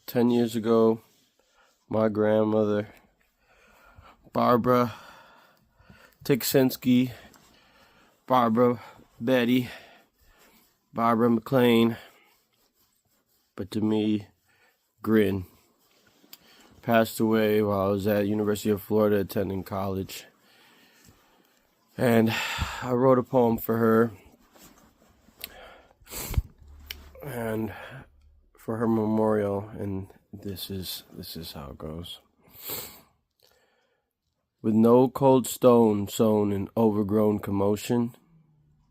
10 years ago, my grandmother, Barbara Tiksinski, Barbara Betty, Barbara McLean, but to me, Grin, passed away while I was at University of Florida attending college. And I wrote a poem for her and for her memorial, and this is how it goes. With no cold stone sown in overgrown commotion,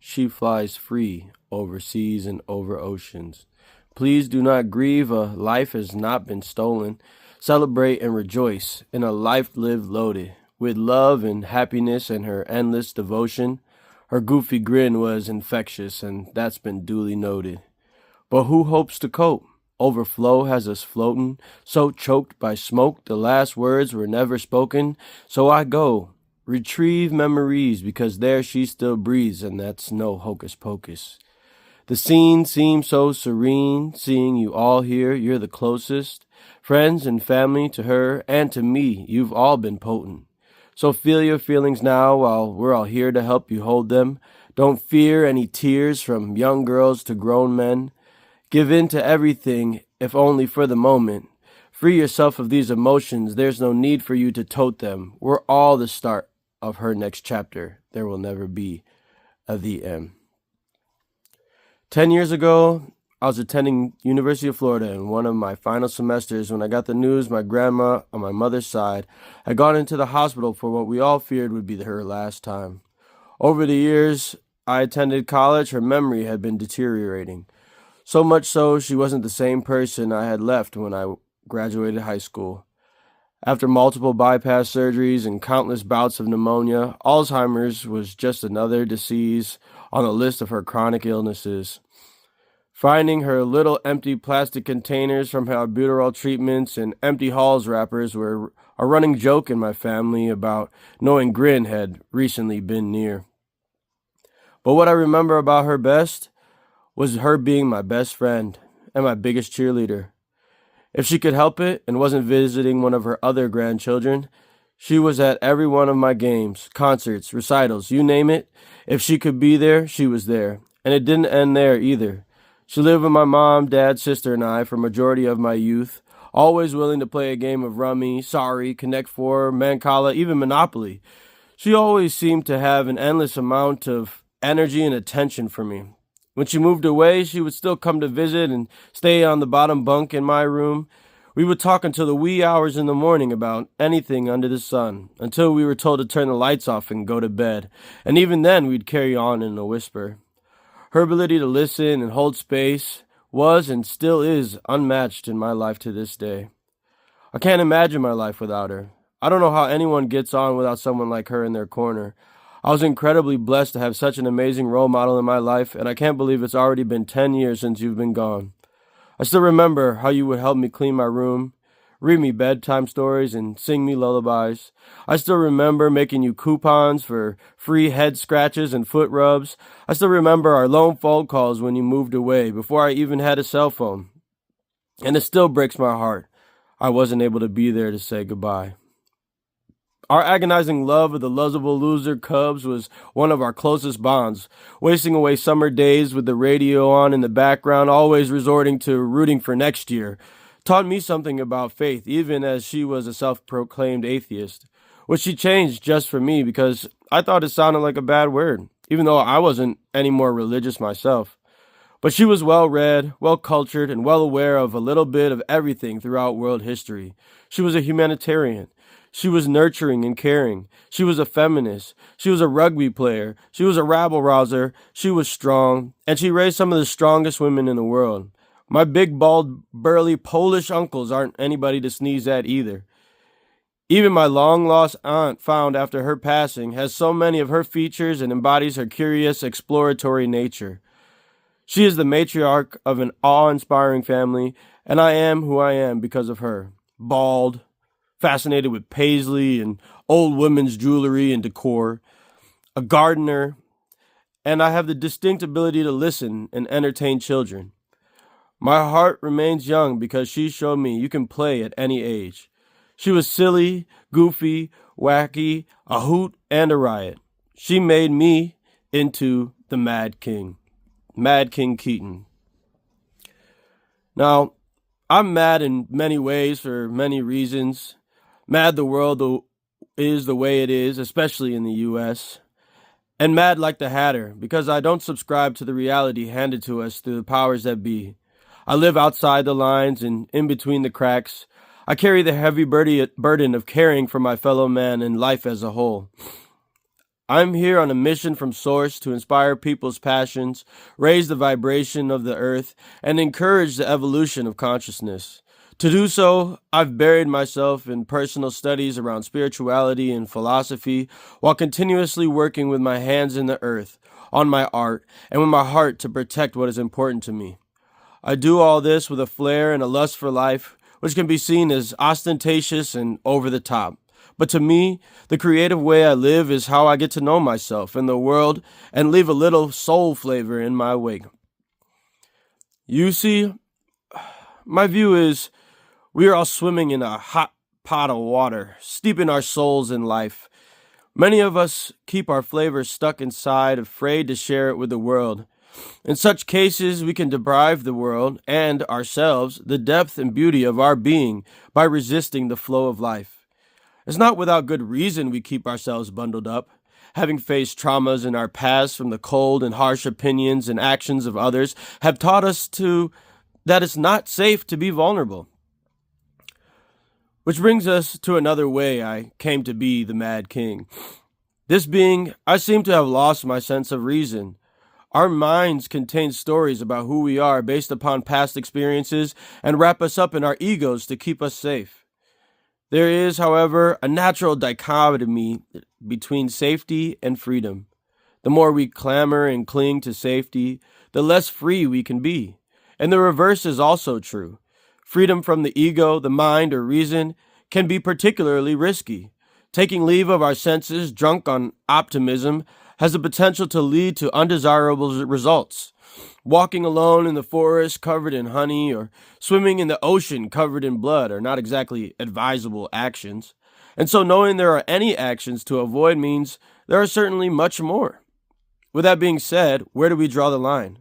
she flies free over seas and over oceans. Please do not grieve, a life has not been stolen. Celebrate and rejoice in a life lived loaded with love and happiness and her endless devotion. Her goofy grin was infectious, and that's been duly noted. But who hopes to cope? Overflow has us floating, so choked by smoke the last words were never spoken. So I go, retrieve memories, because there she still breathes, and that's no hocus pocus. The scene seems so serene, seeing you all here, you're the closest. Friends and family to her, and to me, you've all been potent. So feel your feelings now while we're all here to help you hold them. Don't fear any tears from young girls to grown men. Give in to everything, if only for the moment. Free yourself of these emotions, there's no need for you to tote them. We're all the start of her next chapter. There will never be a the end. 10 years ago, I was attending University of Florida in one of my final semesters when I got the news my grandma on my mother's side had gone into the hospital for what we all feared would be her last time. Over the years I attended college, her memory had been deteriorating. So much so, she wasn't the same person I had left when I graduated high school. After multiple bypass surgeries and countless bouts of pneumonia, Alzheimer's was just another disease on the list of her chronic illnesses. Finding her little empty plastic containers from her albuterol treatments and empty Halls wrappers were a running joke in my family about knowing Grin had recently been near. But what I remember about her best was her being my best friend and my biggest cheerleader. If she could help it and wasn't visiting one of her other grandchildren, she was at every one of my games, concerts, recitals, you name it. If she could be there, she was there. And it didn't end there either. She lived with my mom, dad, sister, and I for a majority of my youth, always willing to play a game of rummy, sorry, Connect Four, Mancala, even Monopoly. She always seemed to have an endless amount of energy and attention for me. When she moved away, she would still come to visit and stay on the bottom bunk in my room. We would talk until the wee hours in the morning about anything under the sun, until we were told to turn the lights off and go to bed. And even then, we'd carry on in a whisper. Her ability to listen and hold space was and still is unmatched in my life to this day. I can't imagine my life without her. I don't know how anyone gets on without someone like her in their corner. I was incredibly blessed to have such an amazing role model in my life, and I can't believe it's already been 10 years since you've been gone. I still remember how you would help me clean my room, read me bedtime stories, and sing me lullabies. I still remember making you coupons for free head scratches and foot rubs. I still remember our lone phone calls when you moved away, before I even had a cell phone. And it still breaks my heart I wasn't able to be there to say goodbye. Our agonizing love of the lovable loser Cubs was one of our closest bonds, wasting away summer days with the radio on in the background, always resorting to rooting for next year. Taught me something about faith, even as she was a self-proclaimed atheist, which she changed just for me because I thought it sounded like a bad word, even though I wasn't any more religious myself. But she was well-read, well-cultured, and well aware of a little bit of everything throughout world history. She was a humanitarian. She was nurturing and caring. She was a feminist. She was a rugby player. She was a rabble-rouser. She was strong, and she raised some of the strongest women in the world. My big, bald, burly Polish uncles aren't anybody to sneeze at either. Even my long-lost aunt, found after her passing, has so many of her features and embodies her curious, exploratory nature. She is the matriarch of an awe-inspiring family, and I am who I am because of her. Bald, fascinated with paisley and old women's jewelry and decor, a gardener, and I have the distinct ability to listen and entertain children. My heart remains young because she showed me you can play at any age. She was silly, goofy, wacky, a hoot, and a riot. She made me into the Mad King. Mad King Keaton. Now, I'm mad in many ways for many reasons. Mad the world is the way it is, especially in the US. And mad like the Hatter because I don't subscribe to the reality handed to us through the powers that be. I live outside the lines and in between the cracks. I carry the heavy burden of caring for my fellow man and life as a whole. I'm here on a mission from Source to inspire people's passions, raise the vibration of the earth, and encourage the evolution of consciousness. To do so, I've buried myself in personal studies around spirituality and philosophy while continuously working with my hands in the earth, on my art, and with my heart to protect what is important to me. I do all this with a flair and a lust for life, which can be seen as ostentatious and over the top. But to me, the creative way I live is how I get to know myself and the world and leave a little soul flavor in my wake. You see, my view is we are all swimming in a hot pot of water, steeping our souls in life. Many of us keep our flavor stuck inside, afraid to share it with the world. In such cases, we can deprive the world and ourselves the depth and beauty of our being by resisting the flow of life. It's not without good reason we keep ourselves bundled up. Having faced traumas in our past from the cold and harsh opinions and actions of others have taught us that it's not safe to be vulnerable. Which brings us to another way I came to be the Mad King. This being, I seem to have lost my sense of reason. Our minds contain stories about who we are based upon past experiences and wrap us up in our egos to keep us safe. There is, however, a natural dichotomy between safety and freedom. The more we clamor and cling to safety, the less free we can be. And the reverse is also true. Freedom from the ego, the mind, or reason can be particularly risky. Taking leave of our senses, drunk on optimism, has the potential to lead to undesirable results. Walking alone in the forest covered in honey or swimming in the ocean covered in blood are not exactly advisable actions. And so knowing there are any actions to avoid means there are certainly much more. With that being said, where do we draw the line?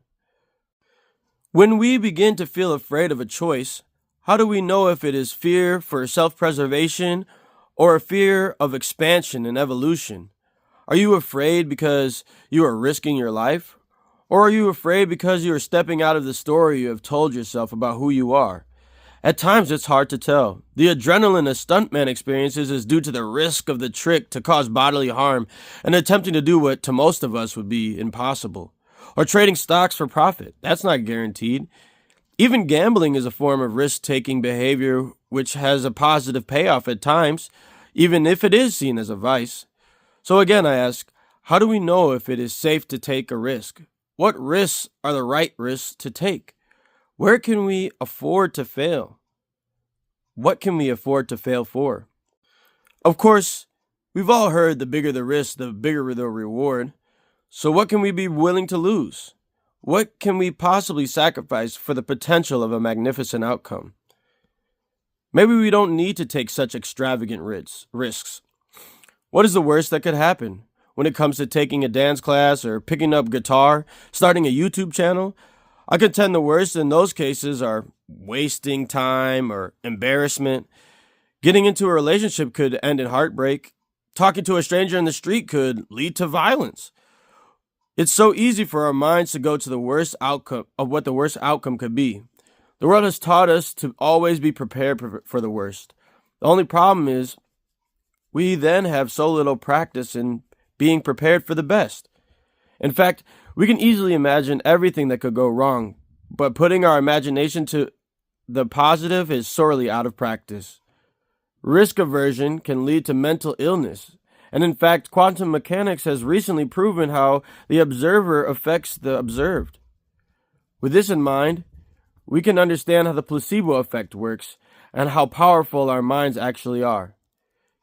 When we begin to feel afraid of a choice, how do we know if it is fear for self-preservation or a fear of expansion and evolution? Are you afraid because you are risking your life? Or are you afraid because you are stepping out of the story you have told yourself about who you are? At times it's hard to tell. The adrenaline a stuntman experiences is due to the risk of the trick to cause bodily harm and attempting to do what to most of us would be impossible. Or trading stocks for profit. That's not guaranteed. Even gambling is a form of risk-taking behavior which has a positive payoff at times, even if it is seen as a vice. So again, I ask, how do we know if it is safe to take a risk? What risks are the right risks to take? Where can we afford to fail? What can we afford to fail for? Of course, we've all heard the bigger the risk, the bigger the reward. So what can we be willing to lose? What can we possibly sacrifice for the potential of a magnificent outcome? Maybe we don't need to take such extravagant risks. What is the worst that could happen? When it comes to taking a dance class or picking up guitar, starting a YouTube channel, I contend the worst in those cases are wasting time or embarrassment. Getting into a relationship could end in heartbreak. Talking to a stranger in the street could lead to violence. It's so easy for our minds to go to the worst outcome of what the worst outcome could be. The world has taught us to always be prepared for the worst. The only problem is we then have so little practice in being prepared for the best. In fact, we can easily imagine everything that could go wrong, but putting our imagination to the positive is sorely out of practice. Risk aversion can lead to mental illness, and in fact, quantum mechanics has recently proven how the observer affects the observed. With this in mind, we can understand how the placebo effect works and how powerful our minds actually are.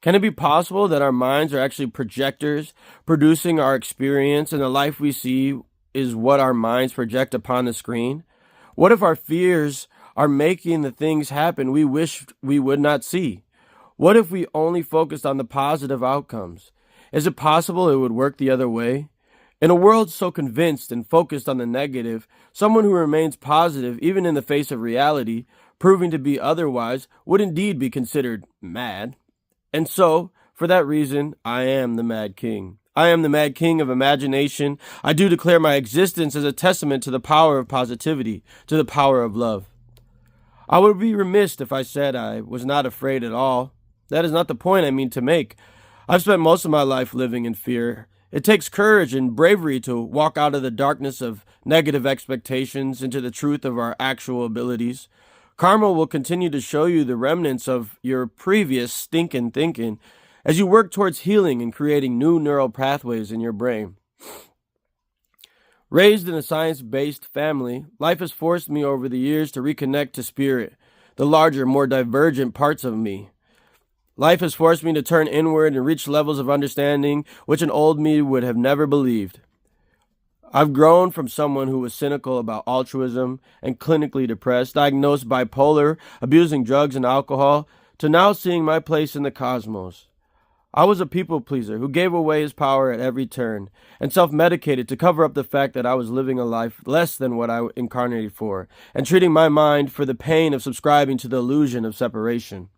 Can it be possible that our minds are actually projectors producing our experience and the life we see is what our minds project upon the screen? What if our fears are making the things happen we wish we would not see? What if we only focused on the positive outcomes? Is it possible it would work the other way? In a world so convinced and focused on the negative, someone who remains positive even in the face of reality, proving to be otherwise, would indeed be considered mad. And so, for that reason, I am the Mad King. I am the Mad King of imagination. I do declare my existence as a testament to the power of positivity, to the power of love. I would be remiss if I said I was not afraid at all. That is not the point I mean to make. I've spent most of my life living in fear. It takes courage and bravery to walk out of the darkness of negative expectations into the truth of our actual abilities. Karma will continue to show you the remnants of your previous stinking thinking as you work towards healing and creating new neural pathways in your brain. Raised in a science-based family, life has forced me over the years to reconnect to spirit, the larger, more divergent parts of me. Life has forced me to turn inward and reach levels of understanding which an old me would have never believed. I've grown from someone who was cynical about altruism and clinically depressed, diagnosed bipolar, abusing drugs and alcohol, to now seeing my place in the cosmos. I was a people pleaser who gave away his power at every turn and self-medicated to cover up the fact that I was living a life less than what I incarnated for and treating my mind for the pain of subscribing to the illusion of separation.